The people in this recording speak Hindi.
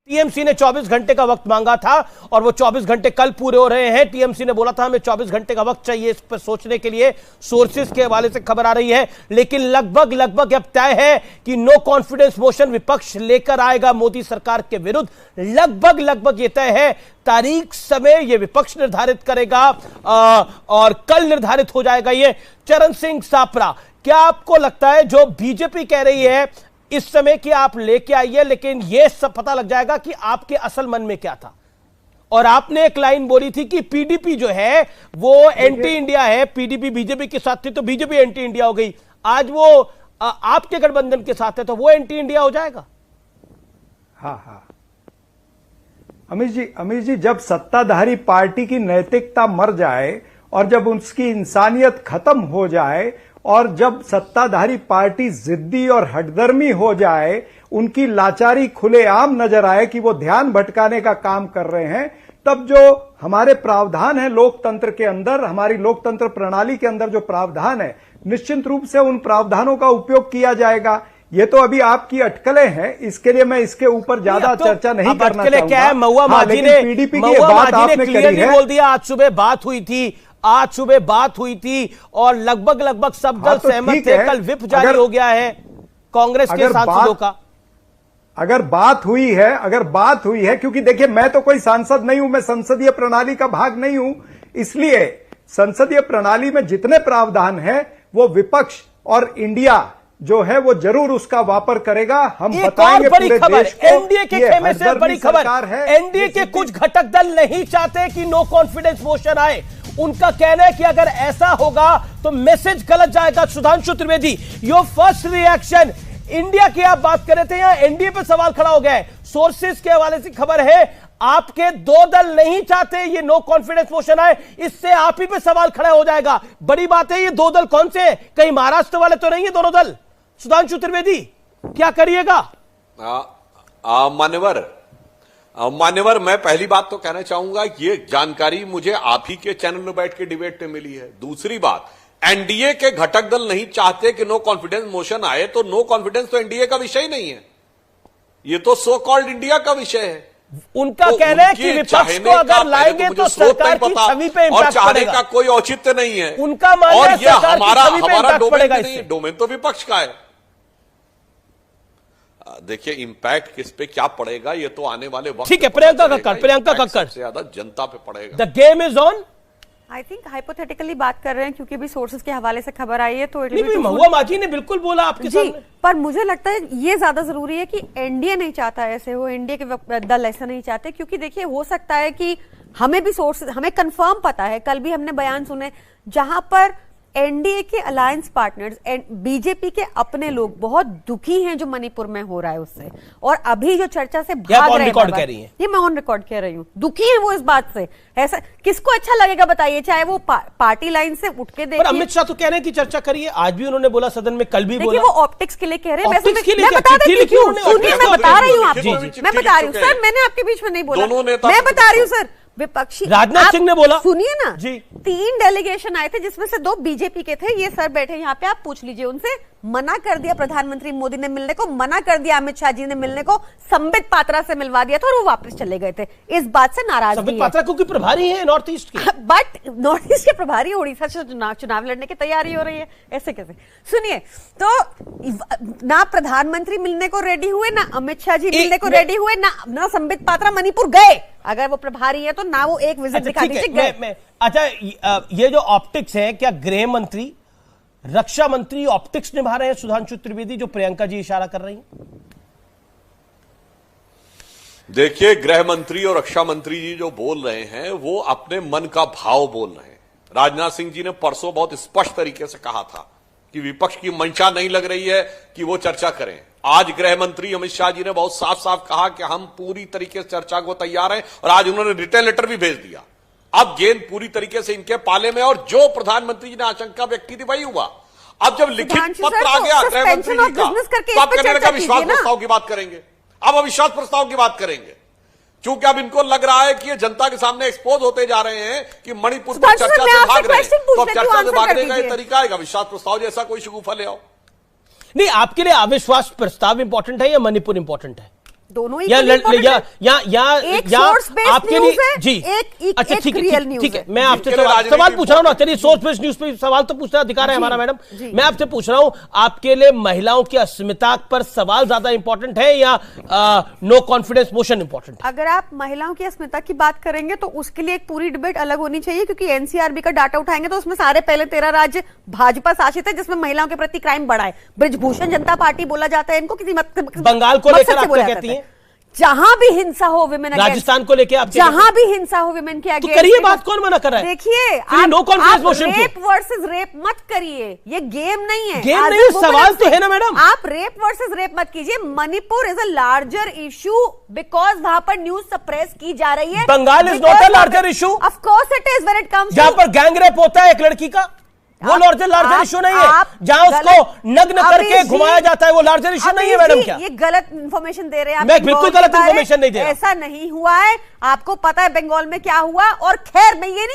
टीएमसी ने 24 घंटे का वक्त मांगा था और वो 24 घंटे कल पूरे हो रहे हैं। टीएमसी ने बोला था हमें 24 घंटे का वक्त चाहिए इस पर सोचने के लिए। सोर्सेज के हवाले से खबर आ रही है, लेकिन लगभग अब तय है कि नो कॉन्फिडेंस मोशन विपक्ष लेकर आएगा मोदी सरकार के विरुद्ध। लगभग ये तय है। तारीख समय ये विपक्ष निर्धारित करेगा और कल निर्धारित हो जाएगा ये। चरण सिंह सापरा, क्या आपको लगता है जो बीजेपी कह रही है इस समय कि आप लेके आइए, लेकिन यह सब पता लग जाएगा कि आपके असल मन में क्या था? और आपने एक लाइन बोली थी कि पीडीपी जो है वो एंटी इंडिया है, पीडीपी बीजेपी के साथ थी तो बीजेपी एंटी इंडिया हो गई। आज वो आपके गठबंधन के साथ है तो वो एंटी इंडिया हो जाएगा। हाँ अमीश जी, जब सत्ताधारी पार्टी की नैतिकता मर जाए और जब उसकी इंसानियत खत्म हो जाए और जब सत्ताधारी पार्टी जिद्दी और हठधर्मी हो जाए, उनकी लाचारी खुलेआम नजर आए कि वो ध्यान भटकाने का काम कर रहे हैं, तब जो हमारे प्रावधान है लोकतंत्र के अंदर, हमारी लोकतंत्र प्रणाली के अंदर जो प्रावधान है, निश्चित रूप से उन प्रावधानों का उपयोग किया जाएगा। ये तो अभी आपकी अटकलें हैं, इसके लिए मैं इसके ऊपर ज्यादा चर्चा नहीं करना चाहूंगा। क्या है, महुआ मांझी ने पीडीपी की बात आपने करी है, बोल दिया। आज सुबह बात हुई थी और लगभग सब दल सहमत थे। कल व्हिप जारी हो गया है कांग्रेस के सांसदों का। अगर बात हुई है, क्योंकि देखिए मैं तो कोई सांसद नहीं हूं, मैं संसदीय प्रणाली का भाग नहीं हूं, इसलिए संसदीय प्रणाली में जितने प्रावधान हैं वो विपक्ष और इंडिया जो है वो जरूर उसका वापर करेगा। हम बताएंगे पूरे देश को। एनडीए के खेमे से बड़ी खबर है, एनडीए के कुछ घटक दल नहीं चाहते कि नो कॉन्फिडेंस मोशन आए। उनका कहना है कि अगर ऐसा होगा तो मैसेज गलत जाएगा। Sudhanshu Trivedi, your first reaction. India की आप बात कर रहे थे, यहां एनडीए पे सवाल खड़ा हो गया है। सोर्सेज के हवाले से खबर है आपके दो दल नहीं चाहते ये नो कॉन्फिडेंस मोशन आए, इससे आप ही पे सवाल खड़ा हो जाएगा। बड़ी बात है, ये दो दल कौन से हैं? कहीं महाराष्ट्र वाले तो नहीं है दोनों दल? सुधांशु त्रिवेदी, क्या करिएगा? मान्यवर, मैं पहली बात तो कहना चाहूंगा ये जानकारी मुझे आप ही के चैनल में बैठ के डिबेट में मिली है। दूसरी बात, एनडीए के घटक दल नहीं चाहते कि नो कॉन्फिडेंस मोशन आए, तो नो कॉन्फिडेंस तो एनडीए का विषय ही नहीं है, ये तो सो कॉल्ड इंडिया का विषय है। उनका तो कहना है कि विपक्ष को अगर लाएंगे तो सरकार की छवि पे और चाहने का कोई औचित्य नहीं है उनका मानना है। और ये हमारा डोमेन तो विपक्ष का है। देखिए इंपैक्ट किस पे क्या पड़ेगा ये तो आने वाले वक्त, ठीक है। प्रियंका कक्कड़ सबसे ज्यादा जनता पे पड़ेगा। The game is on. I think hypothetically बात कर रहे हैं क्योंकि भी सोर्सेज के हवाले से खबर आई है, तो महुआ मांझी ने बिल्कुल बोला आपके सामने। पर मुझे लगता है ये ज्यादा जरूरी है कि एनडीए नहीं चाहता ऐसे हो, एनडीए के दल ऐसा नहीं चाहते, क्योंकि देखिए हो सकता है कि हमें भी सोर्सेज, हमें कंफर्म पता है, कल भी हमने बयान सुने जहां पर एनडीए के अलायंस पार्टनर्स, बीजेपी के अपने लोग बहुत दुखी हैं जो मणिपुर में हो रहा है उससे, और अभी जो चर्चा से भाग रहे हैं, ये मैं ऑन रिकॉर्ड कह रही हूँ, दुखी है वो इस बात से। ऐसा किसको अच्छा लगेगा बताइए, चाहे वो पार्टी लाइन से उठ के देखिए। अमित शाह तो कह रहे हैं कि चर्चा करिए, आज भी उन्होंने बोला सदन में, कल भी बोला। वो ऑप्टिक्स के लिए कह रहे हैं। मैं बता रही हूँ, मैं बता रही हूँ सर, मैंने आपके बीच में नहीं बोला, मैं बता रही हूँ सर। विपक्षी राजनाथ सिंह ने बोला, सुनिए ना जी, 3 डेलीगेशन आए थे जिसमें से 2 बीजेपी के थे। ये सर बैठे यहाँ पे, आप पूछ लीजिए उनसे। मना कर दिया प्रधानमंत्री मोदी ने मिलने को, मना कर दिया अमित शाह जी ने मिलने को, संबित पात्रा से मिलवा दिया था और वो वापस चले गए थे। इस बात से नाराज संबित पात्रा क्योंकि प्रभारी है नॉर्थ ईस्ट की, बट नॉर्थ ईस्ट के प्रभारी उड़ीसा से चुनाव लड़ने की तैयारी हो रही है, ऐसे कैसे? सुनिए, तो ना प्रधानमंत्री मिलने को रेडी हुए, ना अमित शाह जी मिलने को रेडी हुए, ना संबित पात्रा मणिपुर गए। अगर वो प्रभारी है तो ना वो एक विजिट दिखा दीजिए गए। अच्छा, ये जो ऑप्टिक्स है, क्या गृह मंत्री, रक्षा मंत्री ऑप्टिक्स निभा रहे हैं सुधांशु त्रिवेदी, जो प्रियंका जी इशारा कर रही हैं? देखिए, गृह मंत्री और रक्षा मंत्री जी जो बोल रहे हैं वो अपने मन का भाव बोल रहे हैं। राजनाथ सिंह जी ने परसों बहुत स्पष्ट तरीके से कहा था कि विपक्ष की मंशा नहीं लग रही है कि वो चर्चा करें। आज गृह मंत्री अमित शाह जी ने बहुत साफ साफ कहा कि हम पूरी तरीके से चर्चा को तैयार हैं, और आज उन्होंने रिटर्न लेटर भी भेज दिया। अब गेंद पूरी तरीके से इनके पाले में, और जो प्रधानमंत्री जी ने आशंका व्यक्त की थी वही हुआ। अब जब लिखित पत्र आ गया गृह मंत्री जी का, तो आप कहने लगा विश्वास प्रस्ताव की बात करेंगे। अब अविश्वास प्रस्ताव की बात करेंगे, क्योंकि अब इनको लग रहा है कि ये जनता के सामने एक्सपोज होते जा रहे हैं कि मणिपुर पर चर्चा से भाग रहे हैं। तो अब चर्चा से भागने का एक तरीका है अविश्वास प्रस्ताव जैसा कोई शगुफा ले आओ। नहीं, आपके लिए अविश्वास प्रस्ताव इंपॉर्टेंट है या मणिपुर इंपॉर्टेंट है? दोनों ही या एक सोर्स बेस्ड आपके न्यूज़ लिए है, जी एक अच्छा ठीक रियल है न्यूज़ ठीक है है। मैं आपसे सवाल पूछ रहा हूं ना, चलिए सोर्स बेस्ड न्यूज पे सवाल तो पूछने का अधिकार है हमारा मैडम। मैं आपसे पूछ रहा हूं आपके लिए महिलाओं की अस्मिता पर सवाल ज्यादा इंपॉर्टेंट है या नो कॉन्फिडेंस मोशन इंपॉर्टेंट है? अगर आप महिलाओं की अस्मिता की बात करेंगे तो उसके लिए एक पूरी डिबेट अलग होनी चाहिए, क्योंकि एनसीआरबी का डाटा उठाएंगे तो उसमें सारे पहले 13 राज्य भाजपा शासित है जिसमें महिलाओं के प्रति क्राइम बढ़ा है। ब्रिजभूषण जनता पार्टी बोला जाता है इनको, किसी बंगाल को लेकर आप क्या कहती हैं? जहां भी हिंसा हो विमेन अगेंस्ट, राजस्थान को लेकर आप जहां भी हिंसा हो विमेन के तो अगेंस्ट, करिए बात, कौन मना कर रहा है? देखिए आप रेप वर्सेस रेप मत करिए, ये गेम नहीं है। गेम नहीं, सवाल तो है ना मैडम। आप रेप वर्सेस रेप मत कीजिए। Manipur is a larger issue because वहां पर न्यूज सप्रेस की जा रही है। Bengal is not a larger issue. Of course it is when it comes जहां पर गैंग रेप होता है एक लड़की का, वो लार्जर इशू नहीं है। जहां उसको नग्न करके घुमाया जाता है वो लार्जर इशू नहीं है मैडम। क्या ये गलत इंफॉर्मेशन दे रहे हैं? मैं बिल्कुल गलत इंफॉर्मेशन नहीं दे रहा। ऐसा नहीं हुआ है, आपको पता है बंगाल में क्या हुआ। और खैर मैं ये नहीं